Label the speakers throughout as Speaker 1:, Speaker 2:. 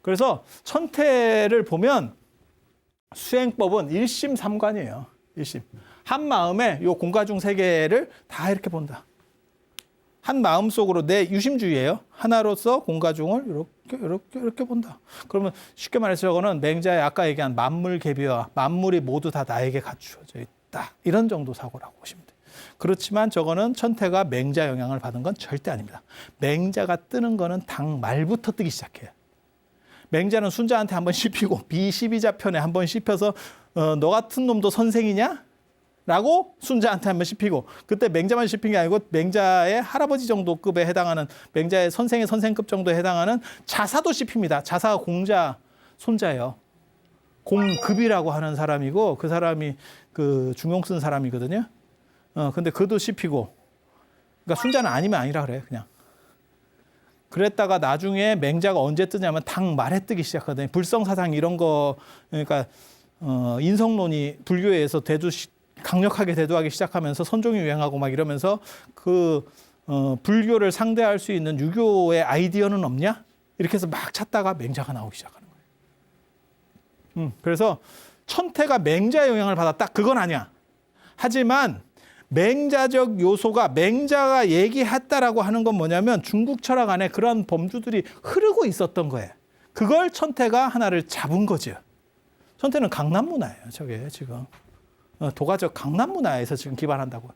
Speaker 1: 그래서 천태를 보면 수행법은 1심 3관이에요. 1심. 한 마음에 요 공과중 세 개를 다 이렇게 본다. 한 마음 속으로 내 유심주의예요. 하나로서 공과중을 이렇게 본다. 그러면 쉽게 말해서 저거는 맹자의 아까 얘기한 만물계비와 만물이 모두 다 나에게 갖추어져 있다. 이런 정도 사고라고 보시면 돼요. 그렇지만 저거는 천태가 맹자 영향을 받은 건 절대 아닙니다. 맹자가 뜨는 거는 당 말부터 뜨기 시작해요. 맹자는 순자한테 한번 씹히고 비십이자 편에 한번 씹혀서 너 같은 놈도 선생이냐? 라고 순자한테 한번 씹히고 그때 맹자만 씹힌 게 아니고 맹자의 할아버지 정도 급에 해당하는 맹자의 선생의 선생급 정도에 해당하는 자사도 씹힙니다. 자사가 공자 손자예요. 공급이라고 하는 사람이고 그 사람이 그 중용 쓴 사람이거든요. 근데 그도 씹히고 그러니까 순자는 아니면 아니라 그래 그냥. 그랬다가 나중에 맹자가 언제 뜨냐면 당 말에 뜨기 시작하거든요. 불성사상 이런 거 그러니까 인성론이 불교에서 강력하게 대두하기 시작하면서 선종이 유행하고 막 이러면서 불교를 상대할 수 있는 유교의 아이디어는 없냐? 이렇게 해서 막 찾다가 맹자가 나오기 시작하는 거예요. 그래서 천태가 맹자의 영향을 받았다? 그건 아니야. 하지만 맹자적 요소가 맹자가 얘기했다라고 하는 건 뭐냐면 중국 철학 안에 그런 범주들이 흐르고 있었던 거예요. 그걸 천태가 하나를 잡은 거죠. 천태는 강남 문화예요. 저게 지금. 도가적 강남 문화에서 지금 기반한다고.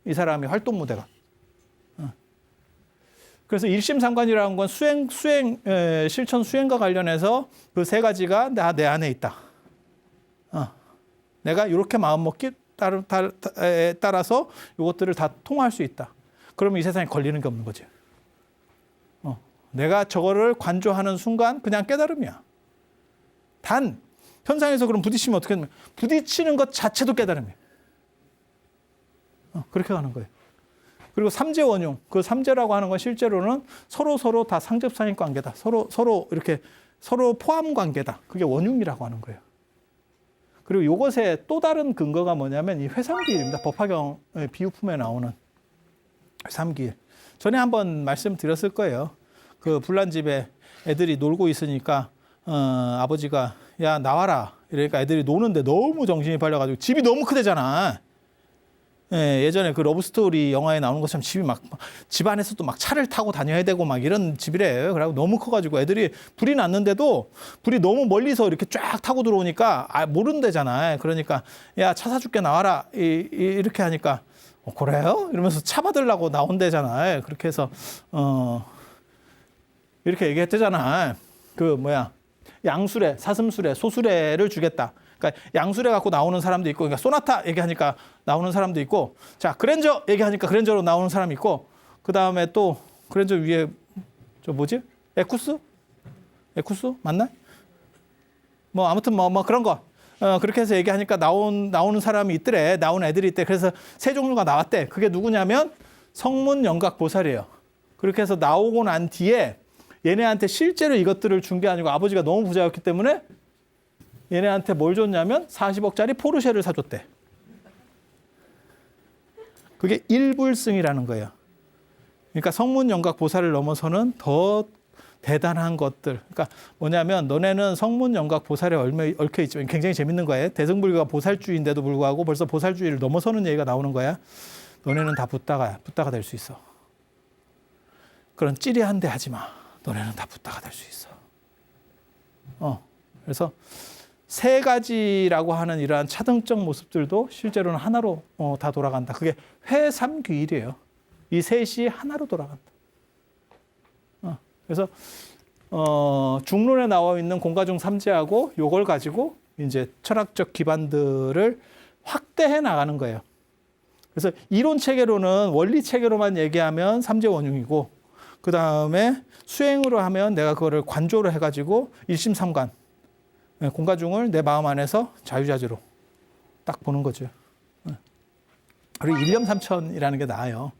Speaker 1: 이 사람의 활동 무대가. 그래서 일심삼관이라는 건 실천 수행과 관련해서 그 세 가지가 내 안에 있다. 내가 이렇게 마음먹기 따라서 이것들을 다 통할 수 있다. 그러면 이 세상에 걸리는 게 없는 거죠. 내가 저거를 관조하는 순간 그냥 깨달음이야. 단 현상에서 그럼 부딪히면 어떻게 되냐면 부딪히는 것 자체도 깨달음이에요. 그렇게 가는 거예요. 그리고 삼재원용, 그 삼재라고 하는 건 실제로는 서로 다 상접상인 관계다. 서로 이렇게 서로 포함 관계다. 그게 원흉이라고 하는 거예요. 그리고 이것의 또 다른 근거가 뭐냐면 이 회삼기일입니다. 법화경의 비유품에 나오는 회삼기일. 전에 한번 말씀드렸을 거예요. 그 불난집에 애들이 놀고 있으니까 아버지가 야 나와라. 이러니까 애들이 노는데 너무 정신이 팔려가지고 집이 너무 크대잖아. 예전에 그 러브스토리 영화에 나오는 것처럼 집이 막 집안에서도 막 차를 타고 다녀야 되고 막 이런 집이래. 그래고 너무 커가지고 애들이 불이 났는데도 불이 너무 멀리서 이렇게 쫙 타고 들어오니까 모른대잖아. 그러니까 야 차 사줄게 나와라. 이렇게 하니까 그래요? 이러면서 차 받으려고 나온대잖아. 그렇게 해서 이렇게 얘기했대잖아. 양수레, 사슴수레, 소수레를 주겠다. 그러니까 양수레 갖고 나오는 사람도 있고, 그러니까 소나타 얘기하니까 나오는 사람도 있고, 자 그랜저 얘기하니까 그랜저로 나오는 사람이 있고, 그 다음에 또 그랜저 위에 저 뭐지? 에쿠스 맞나? 뭐 아무튼 뭐 그런 거. 그렇게 해서 얘기하니까 나오는 사람이 있더래. 나오는 애들이 있대. 그래서 세 종류가 나왔대. 그게 누구냐면 성문 영각 보살이에요. 그렇게 해서 나오고 난 뒤에 얘네한테 실제로 이것들을 준 게 아니고 아버지가 너무 부자였기 때문에 얘네한테 뭘 줬냐면 40억짜리 포르쉐를 사줬대. 그게 일불승이라는 거예요. 그러니까 성문영각 보살을 넘어서는 더 대단한 것들. 그러니까 뭐냐면 너네는 성문영각 보살에 얽혀 있지만 굉장히 재밌는 거예요. 대승불교가 보살주의인데도 불구하고 벌써 보살주의를 넘어서는 얘기가 나오는 거야. 너네는 다 붓다가 될 수 있어. 그런 찌리한데 하지 마. 너네는 다 붓다가 될 수 있어. 그래서 세 가지라고 하는 이러한 차등적 모습들도 실제로는 하나로 다 돌아간다. 그게 회삼귀일이에요. 이 셋이 하나로 돌아간다. 그래서 중론에 나와 있는 공과중 삼재하고 요걸 가지고 이제 철학적 기반들을 확대해 나가는 거예요. 그래서 이론 체계로는 원리 체계로만 얘기하면 삼재원흉이고 그 다음에 수행으로 하면 내가 그거를 관조로 해가지고 일심삼관 공과중을 내 마음 안에서 자유자재로 딱 보는 거죠. 그리고 일념삼천이라는 게 나아요.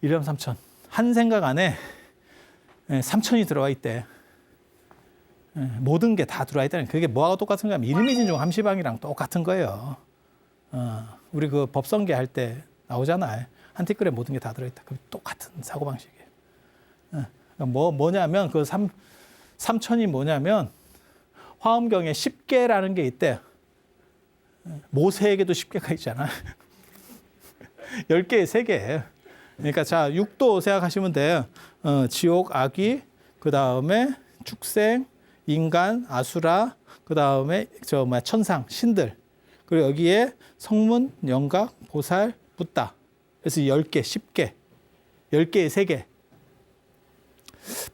Speaker 1: 일념삼천. 한 생각 안에 삼천이 들어와 있대. 모든 게 다 들어와 있다는 그게 뭐하고 똑같은가 하면 일미진중 함시방이랑 똑같은 거예요. 우리 그 법성계 할 때 나오잖아요. 한 티끌에 모든 게 다 들어있다. 그 똑같은 사고방식이에요. 뭐냐면 그 삼천이 뭐냐면 화엄경에 10개라는 게 있대. 모세에게도 10개가 있잖아. 10개에 3개. 그러니까 자, 6도 생각하시면 돼요. 지옥, 악귀, 그 다음에 축생, 인간, 아수라, 그 다음에 천상, 신들. 그리고 여기에 성문, 영각, 보살, 붓다. 그래서 10개, 10개. 10개에 3개.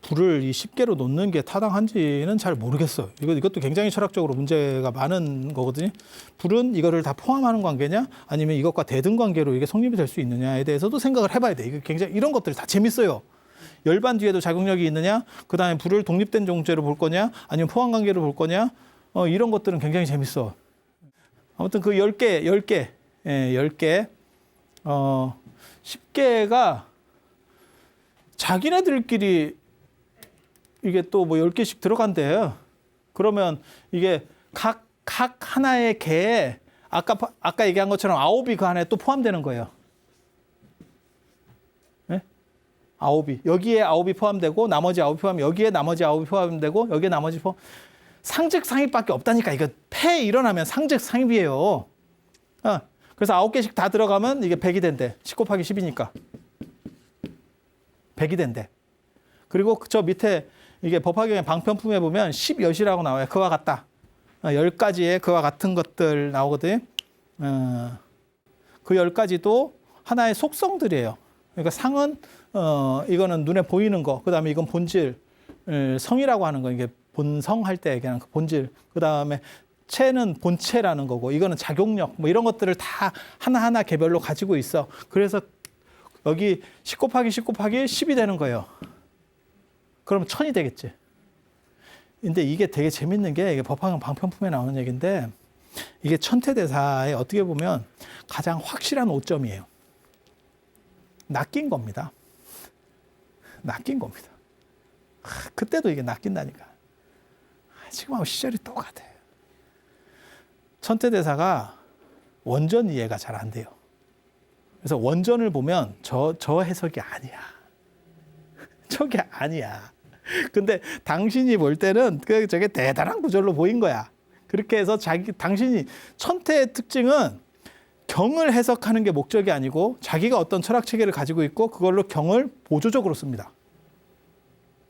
Speaker 1: 불을 이 10개로 놓는 게 타당한지는 잘 모르겠어요. 이것도 굉장히 철학적으로 문제가 많은 거거든요. 불은 이거를 다 포함하는 관계냐, 아니면 이것과 대등 관계로 이게 성립이 될 수 있느냐에 대해서도 생각을 해봐야 돼. 이게 굉장히 이런 것들이 다 재밌어요. 열반 뒤에도 자극력이 있느냐, 그 다음에 불을 독립된 존재로 볼 거냐, 아니면 포함 관계로 볼 거냐, 이런 것들은 굉장히 재밌어. 아무튼 그 10개, 10개가 자기네들끼리 이게 또 뭐 10개씩 들어간대요. 그러면 이게 각 하나의 개에 아까 얘기한 것처럼 9이 그 안에 또 포함되는 거예요. 네? 9이. 여기에 9이 포함되고 나머지 9이 포함, 여기에 나머지 9이 포함되고 여기에 나머지 포함. 상즉상입밖에 없다니까. 이거 폐 일어나면 상즉상입이에요. 그래서 9개씩 다 들어가면 이게 100이 된대. 10 곱하기 10이니까. 100이 된대. 그리고 저 밑에 이게 법화경의 방편품에 보면 10여시라고 나와요. 그와 같다. 10가지의 그와 같은 것들 나오거든요. 그 10가지도 하나의 속성들이에요. 그러니까 상은 이거는 눈에 보이는 거. 그다음에 이건 본질, 성이라고 하는 거. 이게 본성할 때 얘기하는 그 본질. 그다음에 체는 본체라는 거고, 이거는 작용력. 뭐 이런 것들을 다 하나하나 개별로 가지고 있어. 그래서 여기 10 곱하기 10 곱하기 10이 되는 거예요. 그러면 1000이 되겠지. 근데 이게 되게 재밌는 게 이게 법화경 방편품에 나오는 얘기인데, 이게 천태대사에 어떻게 보면 가장 확실한 오점이에요. 낚인 겁니다. 낚인 겁니다. 그때도 이게 낚인다니까. 지금하고 시절이 똑같아요. 천태대사가 원전 이해가 잘 안 돼요. 그래서 원전을 보면 저 해석이 아니야. 저게 아니야. 근데 당신이 볼 때는 저게 대단한 구절로 보인 거야. 그렇게 해서 당신이 천태의 특징은 경을 해석하는 게 목적이 아니고 자기가 어떤 철학 체계를 가지고 있고 그걸로 경을 보조적으로 씁니다.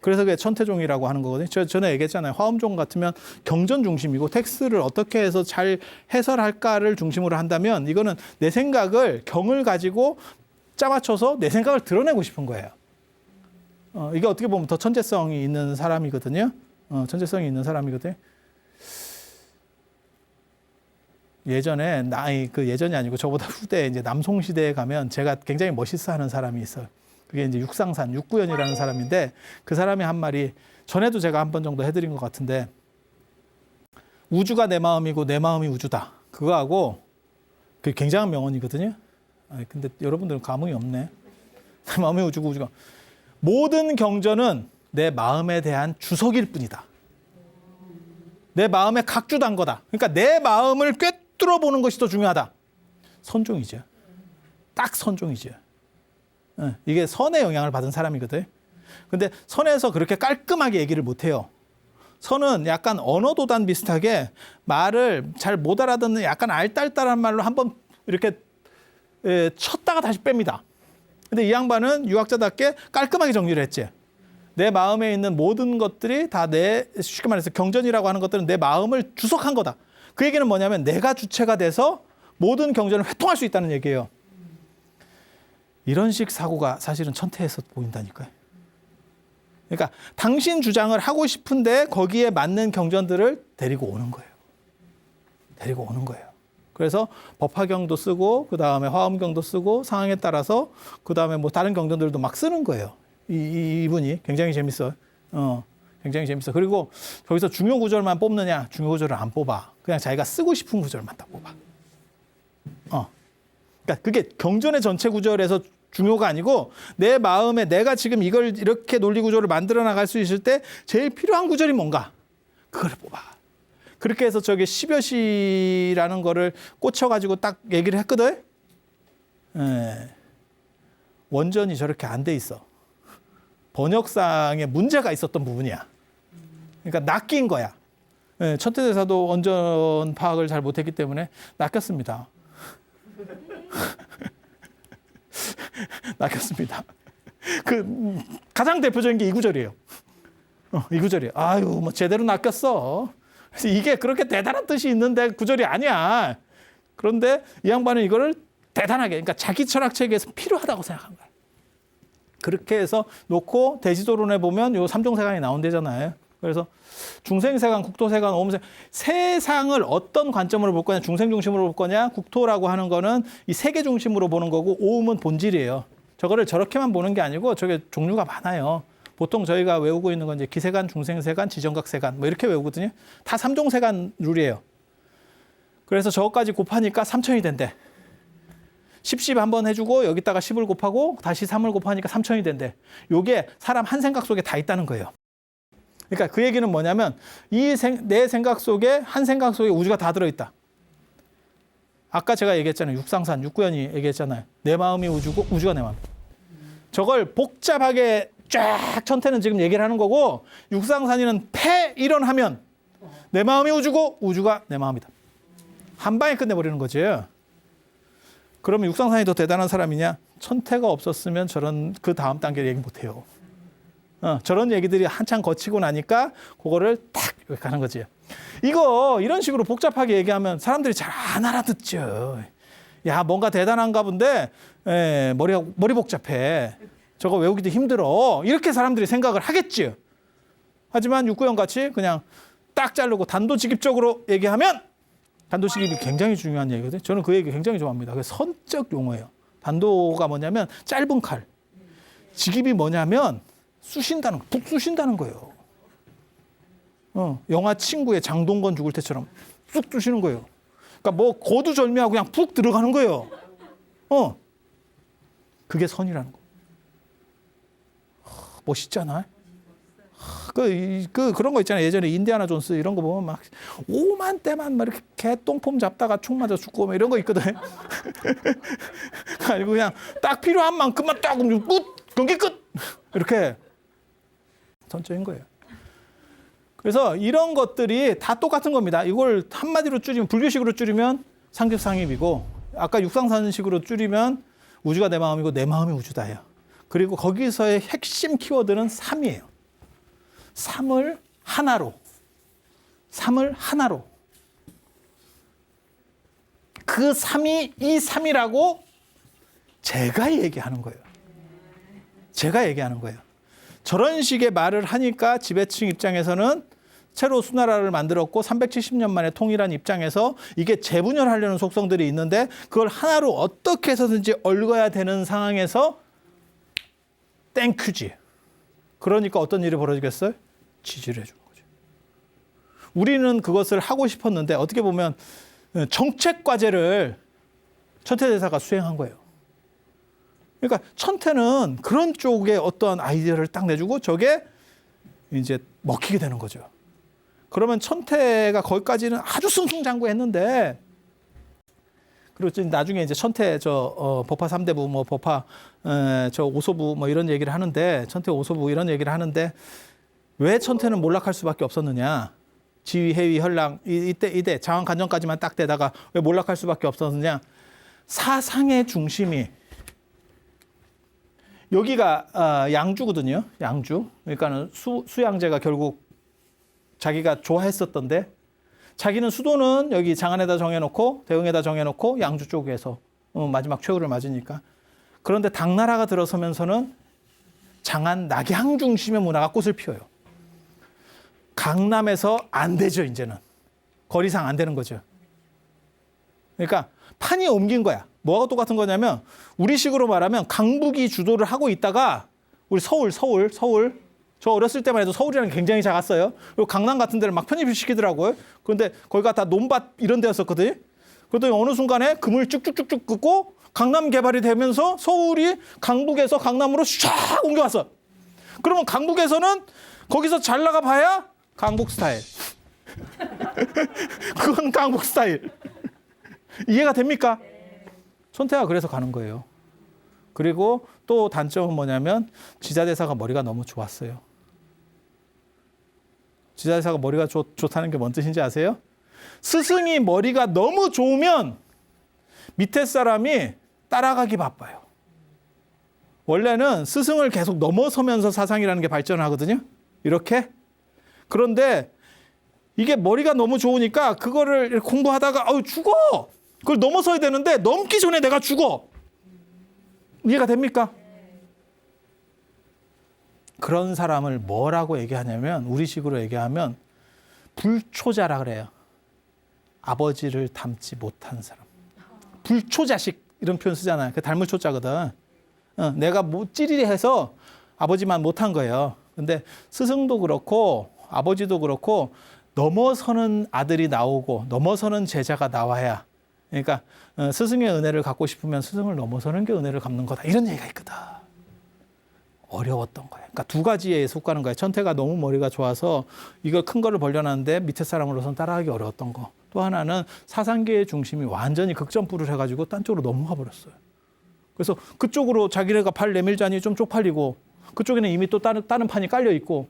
Speaker 1: 그래서 그게 천태종이라고 하는 거거든요. 전에 얘기했잖아요. 화엄종 같으면 경전 중심이고 텍스트를 어떻게 해서 잘 해설할까를 중심으로 한다면 이거는 내 생각을 경을 가지고 짜맞춰서 내 생각을 드러내고 싶은 거예요. 이게 어떻게 보면 더 천재성이 있는 사람이거든요. 천재성이 있는 사람이거든요. 예전에 예전이 아니고 저보다 후대 이제 남송 시대에 가면 제가 굉장히 멋있어하는 사람이 있어요. 그게 이제 육상산 육구연이라는 사람인데 그 사람이 한 말이 전에도 제가 한 번 정도 해드린 것 같은데, 우주가 내 마음이고 내 마음이 우주다. 그거하고 그게 굉장한 명언이거든요. 근데 여러분들은 감흥이 없네. 내 마음이 우주고 우주가. 모든 경전은 내 마음에 대한 주석일 뿐이다. 내 마음에 각주단 거다. 그러니까 내 마음을 꿰뚫어 보는 것이 더 중요하다. 선종이죠. 딱 선종이죠. 이게 선의 영향을 받은 사람이거든. 근데 선에서 그렇게 깔끔하게 얘기를 못해요. 선은 약간 언어도단 비슷하게 말을 잘 못 알아듣는 약간 알딸딸한 말로 한번 이렇게 쳤다가 다시 뺍니다. 근데 이 양반은 유학자답게 깔끔하게 정리를 했지. 내 마음에 있는 모든 것들이 다 쉽게 말해서 경전이라고 하는 것들은 내 마음을 주석한 거다. 그 얘기는 뭐냐면 내가 주체가 돼서 모든 경전을 회통할 수 있다는 얘기예요. 이런 식 사고가 사실은 천태에서 보인다니까요. 그러니까 당신 주장을 하고 싶은데 거기에 맞는 경전들을 데리고 오는 거예요. 데리고 오는 거예요. 그래서 법화경도 쓰고 그 다음에 화엄경도 쓰고 상황에 따라서 그 다음에 뭐 다른 경전들도 막 쓰는 거예요. 이분이 굉장히 재밌어요. 굉장히 재밌어. 그리고 거기서 중요 구절만 뽑느냐? 중요 구절을 안 뽑아. 그냥 자기가 쓰고 싶은 구절만 다 뽑아. 그러니까 그게 경전의 전체 구절에서 중요가 아니고 내 마음에 내가 지금 이걸 이렇게 논리 구조를 만들어 나갈 수 있을 때 제일 필요한 구절이 뭔가 그걸 뽑아. 그렇게 해서 저게 10여 시라는 거를 꽂혀가지고 딱 얘기를 했거든. 원전이 저렇게 안 돼 있어. 번역상에 문제가 있었던 부분이야. 그러니까 낚인 거야. 예, 천태대사도 원전 파악을 잘 못했기 때문에 낚였습니다. 낚였습니다. 그 가장 대표적인 게 이 구절이에요. 이 구절이에요. 아유, 뭐 제대로 낚였어. 그래서 이게 그렇게 대단한 뜻이 있는데 구절이 아니야. 그런데 이 양반은 이거를 대단하게, 그러니까 자기 철학 체계에서 필요하다고 생각한 거야. 그렇게 해서 놓고 대지도론에 보면 요 삼종세간이 나온대잖아요. 그래서 중생세간, 국토세간, 오음세간, 세상을 어떤 관점으로 볼 거냐, 중생 중심으로 볼 거냐, 국토라고 하는 거는 이 세계 중심으로 보는 거고, 오음은 본질이에요. 저거를 저렇게만 보는 게 아니고 저게 종류가 많아요. 보통 저희가 외우고 있는 건 이제 기세간, 중생세간, 지정각세간 뭐 이렇게 외우거든요. 다 삼종세간 룰이에요. 그래서 저것까지 곱하니까 3천이 된대. 10 한번 해주고 여기다가 10을 곱하고 다시 3을 곱하니까 3천이 된대. 요게 사람 한 생각 속에 다 있다는 거예요. 그러니까 그 얘기는 뭐냐면 내 생각 속에 한 생각 속에 우주가 다 들어있다. 아까 제가 얘기했잖아요. 육상산, 육구연이 얘기했잖아요. 내 마음이 우주고 우주가 내 마음. 저걸 복잡하게 쫙 천태는 지금 얘기를 하는 거고, 육상산이는 폐일원하면 내 마음이 우주고 우주가 내 마음이다. 한 방에 끝내버리는 거지. 그러면 육상산이 더 대단한 사람이냐? 천태가 없었으면 저런 그 다음 단계를 얘기 못해요. 저런 얘기들이 한참 거치고 나니까 그거를 탁 이렇게 가는 거지. 이거 이런 식으로 복잡하게 얘기하면 사람들이 잘 안 알아듣죠. 야, 뭔가 대단한가 본데 머리 복잡해. 저거 외우기도 힘들어. 이렇게 사람들이 생각을 하겠지. 하지만 육구형 같이 그냥 딱 자르고 단도직입적으로 얘기하면, 단도직입이 굉장히 중요한 얘기거든요. 저는 그 얘기 굉장히 좋아합니다. 그게 선적 용어예요. 단도가 뭐냐면 짧은 칼. 직입이 뭐냐면 쑤신다는 거, 푹 쑤신다는 거예요. 영화 친구의 장동건 죽을 때처럼 쑥 쑤시는 거예요. 그러니까 뭐 고두절미하고 그냥 푹 들어가는 거예요. 그게 선이라는 거. 멋있잖아. 그런 거 있잖아요. 예전에 인디아나 존스 이런 거 보면 막 5만 대만 막 이렇게 개똥폼 잡다가 총 맞아 죽고 막 이런 거 있거든. 아니고 그냥 딱 필요한 만큼만 딱 끝! 경기 끝! 이렇게 선적인 거예요. 그래서 이런 것들이 다 똑같은 겁니다. 이걸 한마디로 줄이면, 불교식으로 줄이면 상집상입이고, 아까 육상산식으로 줄이면 우주가 내 마음이고 내 마음이 우주다예요. 그리고 거기서의 핵심 키워드는 3이에요. 3을 하나로. 그 3이 이 3이라고 제가 얘기하는 거예요. 저런 식의 말을 하니까 지배층 입장에서는 새로 수나라를 만들었고 370년 만에 통일한 입장에서 이게 재분열하려는 속성들이 있는데 그걸 하나로 어떻게 해서든지 얽어야 되는 상황에서 땡큐지. 그러니까 어떤 일이 벌어지겠어요? 지지를 해주는 거죠. 우리는 그것을 하고 싶었는데 어떻게 보면 정책 과제를 천태대사가 수행한 거예요. 그러니까 천태는 그런 쪽에 어떤 아이디어를 딱 내주고 저게 이제 먹히게 되는 거죠. 그러면 천태가 거기까지는 아주 승승장구했는데, 그리고 나중에 이제 천태 법화 3대부 뭐 법화 저 5소부 뭐 이런 얘기를 하는데, 천태 5소부 이런 얘기를 하는데 왜 천태는 몰락할 수밖에 없었느냐? 지위, 해위, 현랑 이때 장안 간정까지만 딱 되다가 왜 몰락할 수밖에 없었느냐? 사상의 중심이 여기가 양주거든요. 양주. 그러니까는 수양제가 결국 자기가 좋아했었던데, 자기는 수도는 여기 장안에다 정해놓고 대흥에다 정해놓고 양주 쪽에서 마지막 최후를 맞으니까. 그런데 당나라가 들어서면서는 장안 낙양 중심의 문화가 꽃을 피워요. 강남에서 안 되죠, 이제는. 거리상 안 되는 거죠. 그러니까 판이 옮긴 거야. 뭐가 똑같은 거냐면, 우리식으로 말하면 강북이 주도를 하고 있다가 우리 서울 저 어렸을 때만 해도 서울이라는 게 굉장히 작았어요. 그리고 강남 같은 데를 막 편입시키더라고요. 그런데 거기가 다 논밭 이런 데였었거든요. 그러더니 어느 순간에 금을 쭉쭉쭉쭉 긋고 강남 개발이 되면서 서울이 강북에서 강남으로 쫙 옮겨왔어. 그러면 강북에서는 거기서 잘 나가 봐야 강북 스타일. 그건 강북 스타일. 이해가 됩니까? 천태가 그래서 가는 거예요. 그리고 또 단점은 뭐냐면 지자대사가 머리가 너무 좋았어요. 지자사가 머리가 좋다는 게 뭔 뜻인지 아세요? 스승이 머리가 너무 좋으면 밑에 사람이 따라가기 바빠요. 원래는 스승을 계속 넘어서면서 사상이라는 게 발전하거든요. 이렇게. 그런데 이게 머리가 너무 좋으니까 그거를 공부하다가 죽어. 그걸 넘어서야 되는데 넘기 전에 내가 죽어. 이해가 됩니까? 그런 사람을 뭐라고 얘기하냐면 우리식으로 얘기하면 불초자라 그래요. 아버지를 닮지 못한 사람. 불초자식 이런 표현 쓰잖아요. 그 닮을 초자거든. 내가 뭐 찌리리 해서 아버지만 못한 거예요. 근데 스승도 그렇고 아버지도 그렇고 넘어서는 아들이 나오고 넘어서는 제자가 나와야, 그러니까 스승의 은혜를 갖고 싶으면 스승을 넘어서는 게 은혜를 갚는 거다. 이런 얘기가 있거든. 어려웠던 거예요. 그러니까 두 가지에 속하는 거예요. 천태가 너무 머리가 좋아서 이걸 큰 거를 벌려놨는데 밑에 사람으로서는 따라하기 어려웠던 거. 또 하나는 사상계의 중심이 완전히 극점프를 해가지고 딴 쪽으로 넘어가 버렸어요. 그래서 그쪽으로 자기네가 발 내밀자니 좀 쪽팔리고 그쪽에는 이미 또 다른 판이 깔려 있고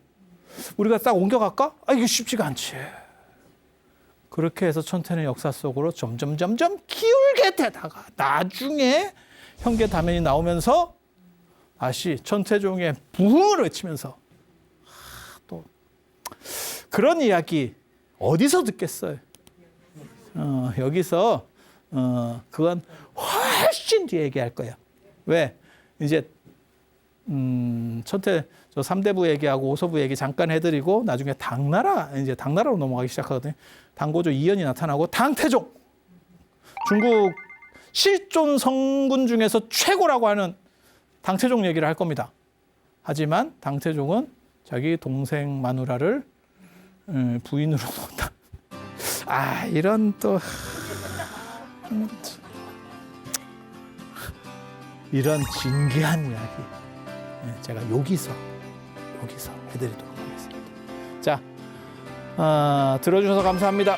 Speaker 1: 우리가 딱 옮겨갈까? 이게 쉽지가 않지. 그렇게 해서 천태는 역사 속으로 점점 기울게 되다가 나중에 형계 다면이 나오면서 다시 천태종의 부흥을 외치면서 또 그런 이야기 어디서 듣겠어요? 여기서 그건 훨씬 뒤에 얘기할 거예요. 왜? 이제 천태 저 3대부 얘기하고 5서부 얘기 잠깐 해드리고 나중에 당나라로 넘어가기 시작하거든요. 당고조 이연이 나타나고 당태종, 중국 실존 성군 중에서 최고라고 하는 당태종 얘기를 할 겁니다. 하지만 당태종은 자기 동생 마누라를 부인으로 놓았다. 이런 또 이런 진귀한 이야기 제가 여기서 해드리도록 하겠습니다. 자, 들어주셔서 감사합니다.